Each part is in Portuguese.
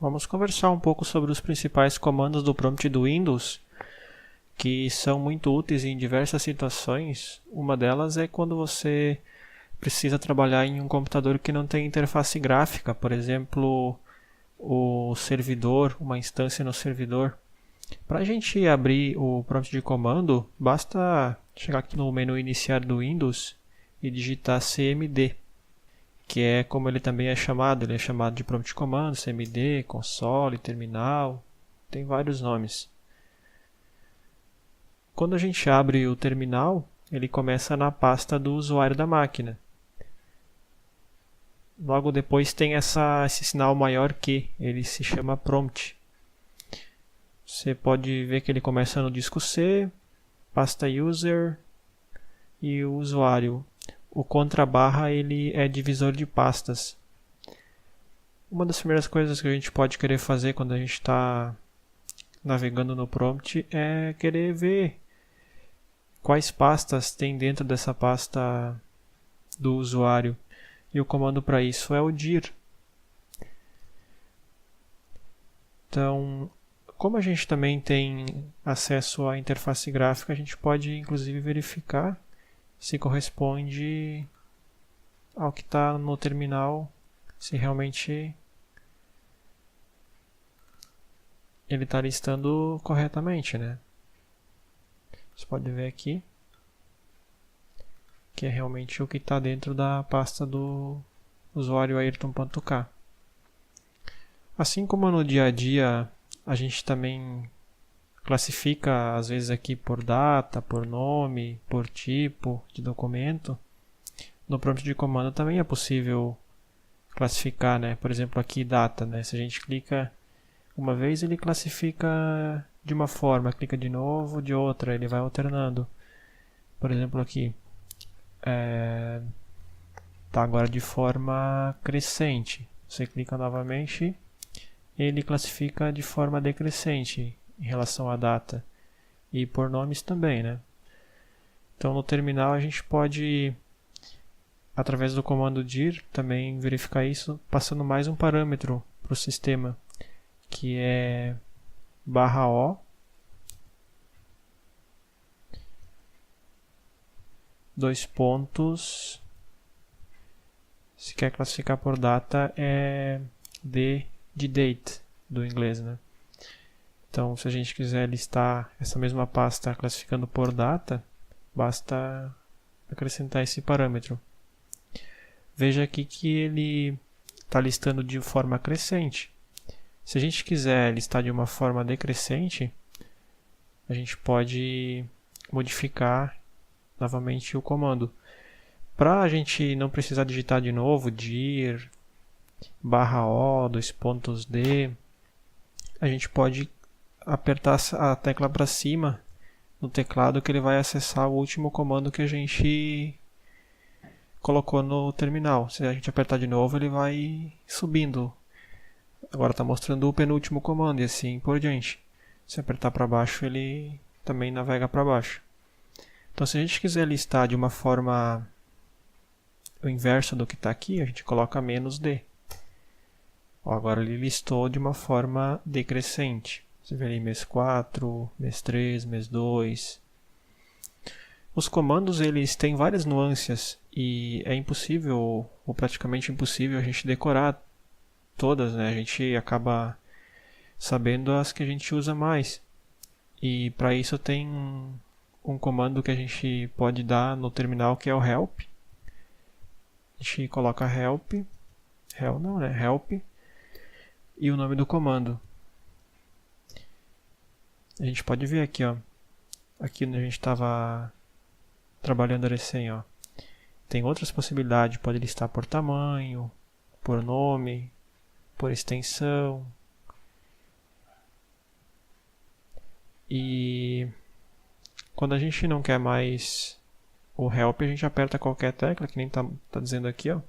Vamos conversar um pouco sobre os principais comandos do prompt do Windows, que são muito úteis em diversas situações. Uma delas é quando você precisa trabalhar em um computador que não tem interface gráfica, por exemplo, o servidor, uma instância no servidor. Para a gente abrir o prompt de comando, basta chegar aqui no menu iniciar do Windows e digitar cmd, que é como ele também é chamado. Ele é chamado de prompt de comando, cmd, console, terminal, tem vários nomes. Quando a gente abre o terminal, ele começa na pasta do usuário da máquina. Logo depois tem esse sinal maior que, ele se chama prompt. Você pode ver que ele começa no disco C, pasta user e o usuário. O contrabarra ele é divisor de pastas. Uma das primeiras coisas que a gente pode querer fazer quando a gente está navegando no prompt é querer ver quais pastas tem dentro dessa pasta do usuário. E o comando para isso é o dir. Então, como a gente também tem acesso à interface gráfica, a gente pode inclusive verificar se corresponde ao que está no terminal, se realmente ele está listando corretamente, né? Você pode ver aqui que é realmente o que está dentro da pasta do usuário ayrton.k. Assim como no dia a dia a gente também classifica às vezes aqui por data, por nome, por tipo de documento, no prompt de comando também é possível classificar, né? Por exemplo, aqui data, né? Se a gente clica uma vez, ele classifica de uma forma, clica de novo, de outra, ele vai alternando. Por exemplo, aqui está agora de forma crescente. Você clica novamente, ele classifica de forma decrescente em relação à data. E por nomes também, né? Então no terminal a gente pode, através do comando dir, também verificar isso, passando mais um parâmetro para o sistema, que é /o, dois pontos, se quer classificar por data é D de date, do inglês, né? Então, se a gente quiser listar essa mesma pasta classificando por data, basta acrescentar esse parâmetro. Veja aqui que ele está listando de forma crescente. Se a gente quiser listar de uma forma decrescente, a gente pode modificar novamente o comando. Para a gente não precisar digitar de novo dir /o, dois pontos D, a gente pode apertar a tecla para cima no teclado, que ele vai acessar o último comando que a gente colocou no terminal. Se a gente apertar de novo, ele vai subindo. Agora está mostrando o penúltimo comando e assim por diante. Se apertar para baixo, ele também navega para baixo. Então, se a gente quiser listar de uma forma o inverso do que está aqui, a gente coloca "-d". Agora ele listou de uma forma decrescente. Você vê ali mês 4, mês 3, mês 2. Os comandos eles têm várias nuances e é impossível, ou praticamente impossível, a gente decorar todas, né? A gente acaba sabendo as que a gente usa mais. E para isso tem um comando que a gente pode dar no terminal, que é o help. A gente coloca help e o nome do comando. A gente pode ver aqui, ó, aqui onde a gente estava trabalhando recém, ó, tem outras possibilidades, pode listar por tamanho, por nome, por extensão. E quando a gente não quer mais o help, a gente aperta qualquer tecla, que nem tá dizendo aqui, ó,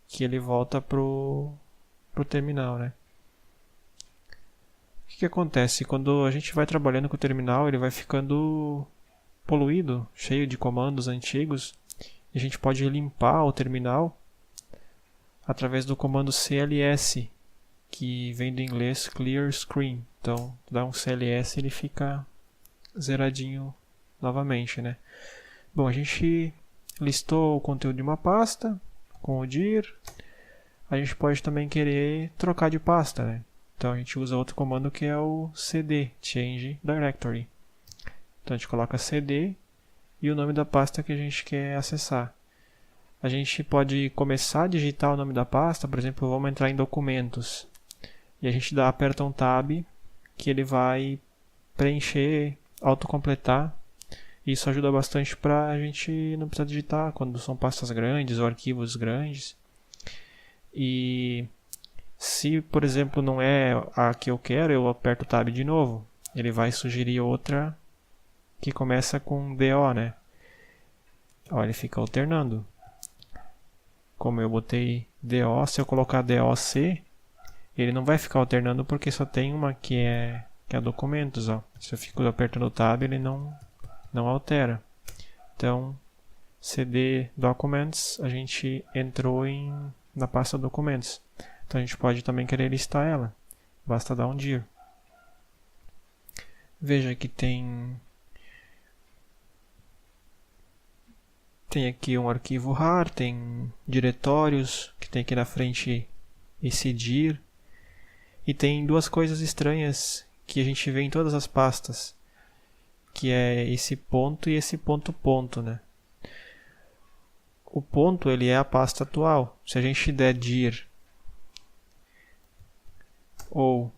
que ele volta pro terminal, né? O que acontece? Quando a gente vai trabalhando com o terminal, ele vai ficando poluído, cheio de comandos antigos, e a gente pode limpar o terminal através do comando cls, que vem do inglês clear screen. Então, dá um CLS, ele fica zeradinho novamente, né? Bom, a gente listou o conteúdo de uma pasta com o dir. A gente pode também querer trocar de pasta, né? Então a gente usa outro comando que é o cd, change directory. Então a gente coloca cd e o nome da pasta que a gente quer acessar. A gente pode começar a digitar o nome da pasta, por exemplo, vamos entrar em documentos. E a gente aperta um tab que ele vai preencher, autocompletar. Isso ajuda bastante para a gente não precisar digitar quando são pastas grandes ou arquivos grandes. E se, por exemplo, não é a que eu quero, eu aperto o tab de novo. Ele vai sugerir outra que começa com DO, né? Ó, ele fica alternando. Como eu botei DO, se eu colocar DOC, ele não vai ficar alternando porque só tem uma que é documentos. Ó. Se eu fico apertando o tab, ele não altera. Então, cd documents, a gente entrou na pasta documentos. Então a gente pode também querer listar ela. Basta dar um dir. Veja que tem aqui um arquivo rar, tem diretórios, que tem aqui na frente esse dir. E tem duas coisas estranhas que a gente vê em todas as pastas, que é esse ponto e esse ponto, né? O ponto, ele é a pasta atual. Se a gente der dir ou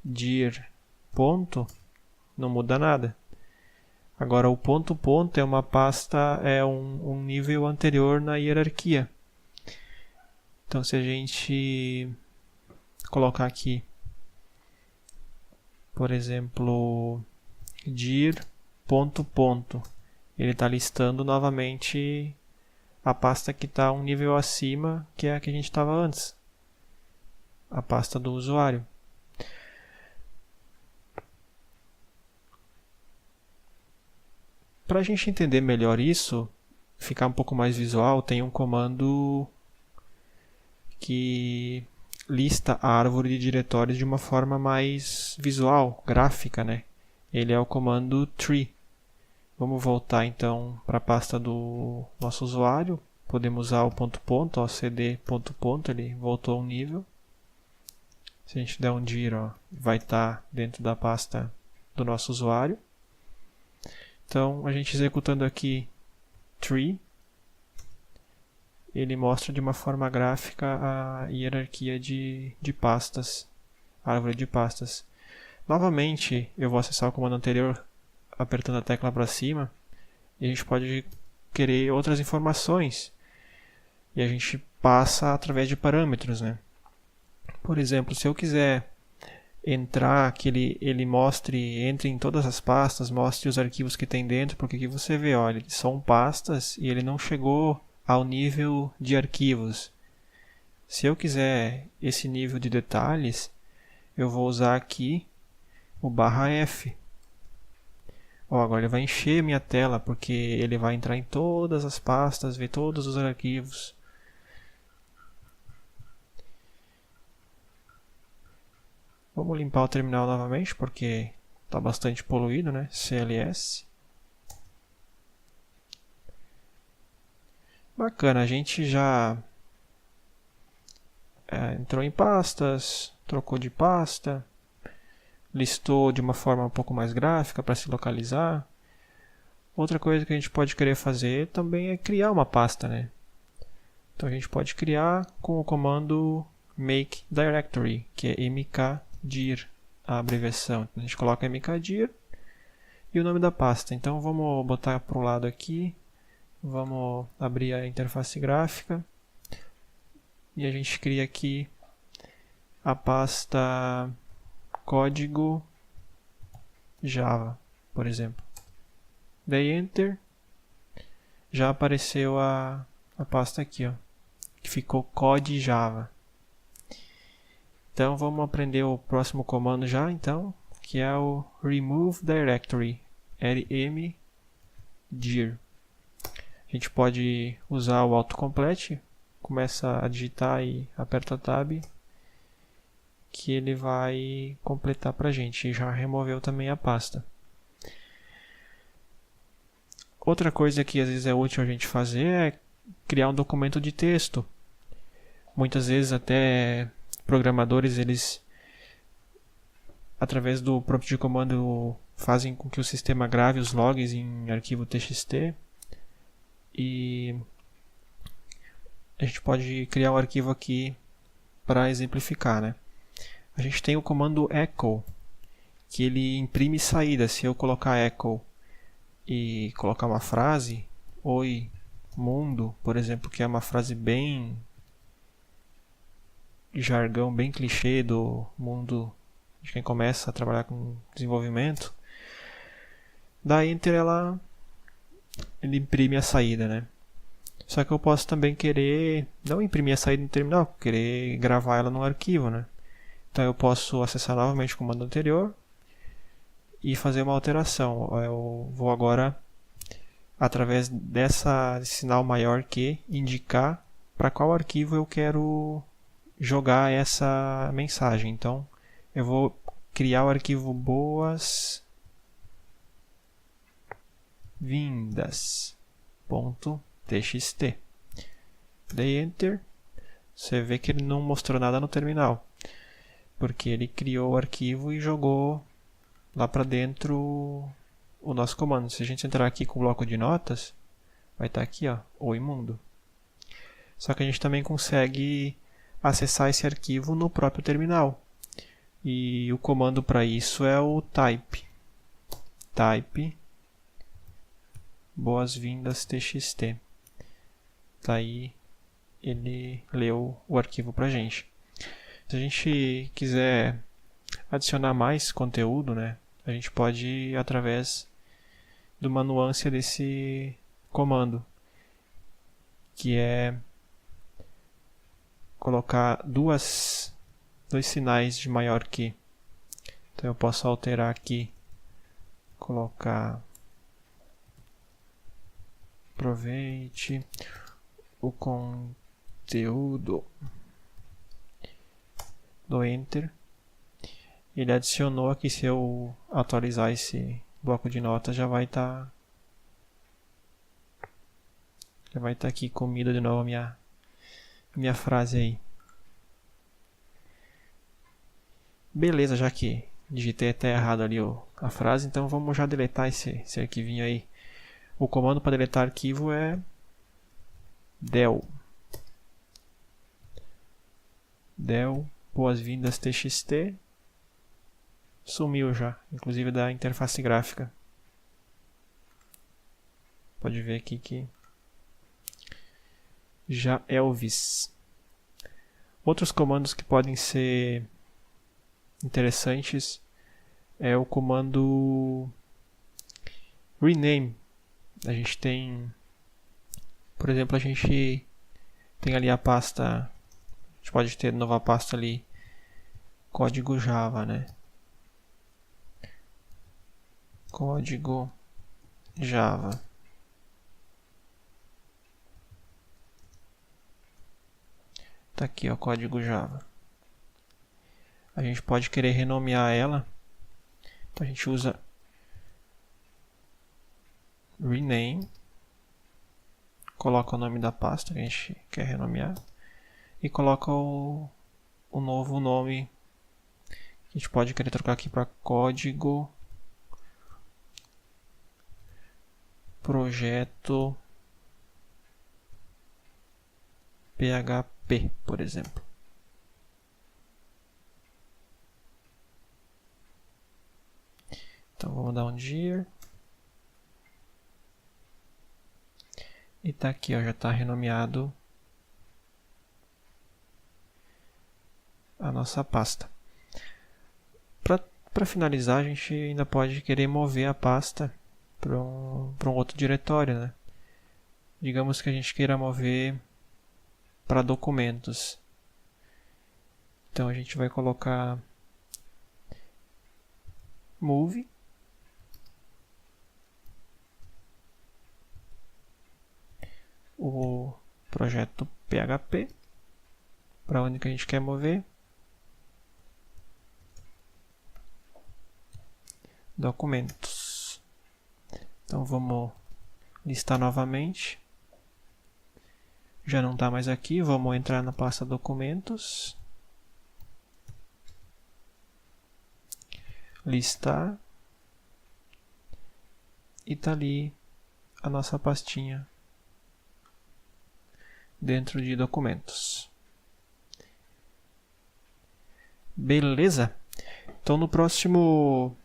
dir ponto, não muda nada. Agora, o ponto é uma pasta, é um nível anterior na hierarquia. Então, se a gente colocar aqui, por exemplo, dir ponto, ele está listando novamente a pasta que está um nível acima, que é a que a gente estava antes. A pasta do usuário. Para a gente entender melhor isso, ficar um pouco mais visual, tem um comando que lista a árvore de diretórios de uma forma mais visual, gráfica, né? Ele é o comando tree. Vamos voltar então para a pasta do nosso usuário. Podemos usar o ponto, ó, cd ponto, ele voltou um nível. Se a gente der um dir, ó, vai estar dentro da pasta do nosso usuário. Então, a gente executando aqui tree, ele mostra de uma forma gráfica a hierarquia de pastas, a árvore de pastas. Novamente, eu vou acessar o comando anterior apertando a tecla para cima, e a gente pode querer outras informações. E a gente passa através de parâmetros, né? Por exemplo, se eu quiser entrar, que ele entre em todas as pastas, mostre os arquivos que tem dentro, porque aqui você vê, olha, são pastas e ele não chegou ao nível de arquivos. Se eu quiser esse nível de detalhes, eu vou usar aqui o /F. Ó, agora ele vai encher minha tela, porque ele vai entrar em todas as pastas, ver todos os arquivos. Vamos limpar o terminal novamente, porque está bastante poluído, né? CLS. Bacana, a gente já entrou em pastas, trocou de pasta, listou de uma forma um pouco mais gráfica para se localizar. Outra coisa que a gente pode querer fazer também é criar uma pasta, né? Então a gente pode criar com o comando make directory, que é mkdir, a abreviação. A gente coloca mkdir e o nome da pasta. Então vamos botar para o lado aqui, vamos abrir a interface gráfica e a gente cria aqui a pasta código Java, por exemplo. Dei Enter, já apareceu a pasta aqui, ó, que ficou code Java. Então vamos aprender o próximo comando já, então, que é o remove directory, rmdir. A gente pode usar o autocomplete, começa a digitar e aperta Tab que ele vai completar para a gente. E já removeu também a pasta. Outra coisa que às vezes é útil a gente fazer é criar um documento de texto. Muitas vezes até programadores, eles através do prompt de comando fazem com que o sistema grave os logs em arquivo TXT e a gente pode criar um arquivo aqui para exemplificar, né? A gente tem o comando echo, que ele imprime saída. Se eu colocar echo e colocar uma frase, oi mundo, por exemplo, que é uma frase bem jargão, bem clichê do mundo de quem começa a trabalhar com desenvolvimento, da enter ele imprime a saída, né? Só que eu posso também querer não imprimir a saída no terminal, querer gravar ela num arquivo, né? Então eu posso acessar novamente o comando anterior e fazer uma alteração. Eu vou agora, através desse sinal maior que, indicar para qual arquivo eu quero jogar essa mensagem. Então eu vou criar o arquivo boas-vindas.txt. Dei Enter. Você vê que ele não mostrou nada no terminal, porque ele criou o arquivo e jogou lá para dentro o nosso comando. Se a gente entrar aqui com o bloco de notas, vai estar aqui, ó, o imundo. Só que a gente também consegue acessar esse arquivo no próprio terminal. E o comando para isso é o type boas-vindas.txt. Daí ele leu o arquivo para a gente. Se a gente quiser adicionar mais conteúdo, né, a gente pode ir através de uma nuance desse comando, que é colocar dois sinais de maior que. Então eu posso alterar aqui, colocar aproveite o conteúdo do Enter. Ele adicionou aqui, se eu atualizar esse bloco de notas, já vai estar aqui comida de novo a minha frase aí. Beleza, já que digitei até errado ali a frase, então vamos já deletar esse arquivinho aí. O comando para deletar arquivo é del boas-vindas.txt. Sumiu já, inclusive da interface gráfica. Pode ver aqui que já é Elvis. Outros comandos que podem ser interessantes é o comando rename. A gente tem, por exemplo, a gente tem ali a pasta, a gente pode ter nova pasta ali, código Java, né? Código Java. Tá aqui, ó, código Java. A gente pode querer renomear ela. Então a gente usa rename, coloca o nome da pasta que a gente quer renomear e coloca o novo nome. A gente pode querer trocar aqui para código projeto PHP, por exemplo. Então vamos dar um dir. E tá aqui, ó, já está renomeado a nossa pasta. Para finalizar, a gente ainda pode querer mover a pasta para um outro diretório, né? Digamos que a gente queira mover para documentos. Então a gente vai colocar move o projeto PHP para onde que a gente quer mover. documentos. Então vamos listar novamente. Já não está mais aqui, vamos entrar na pasta documentos. Listar. E está ali a nossa pastinha dentro de documentos. Beleza? Então no próximo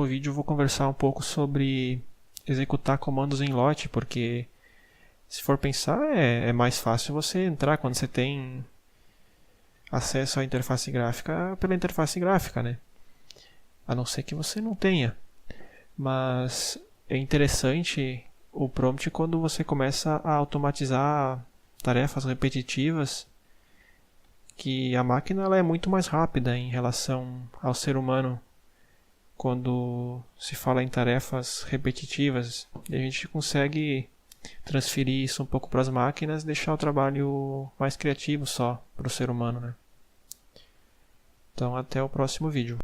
vídeo eu vou conversar um pouco sobre executar comandos em lote, porque se for pensar é mais fácil você entrar quando você tem acesso à interface gráfica pela interface gráfica, né? A não ser que você não tenha. Mas é interessante o prompt quando você começa a automatizar tarefas repetitivas, que a máquina ela é muito mais rápida em relação ao ser humano quando se fala em tarefas repetitivas. E a gente consegue transferir isso um pouco para as máquinas e deixar o trabalho mais criativo só para o ser humano, né? Então até o próximo vídeo.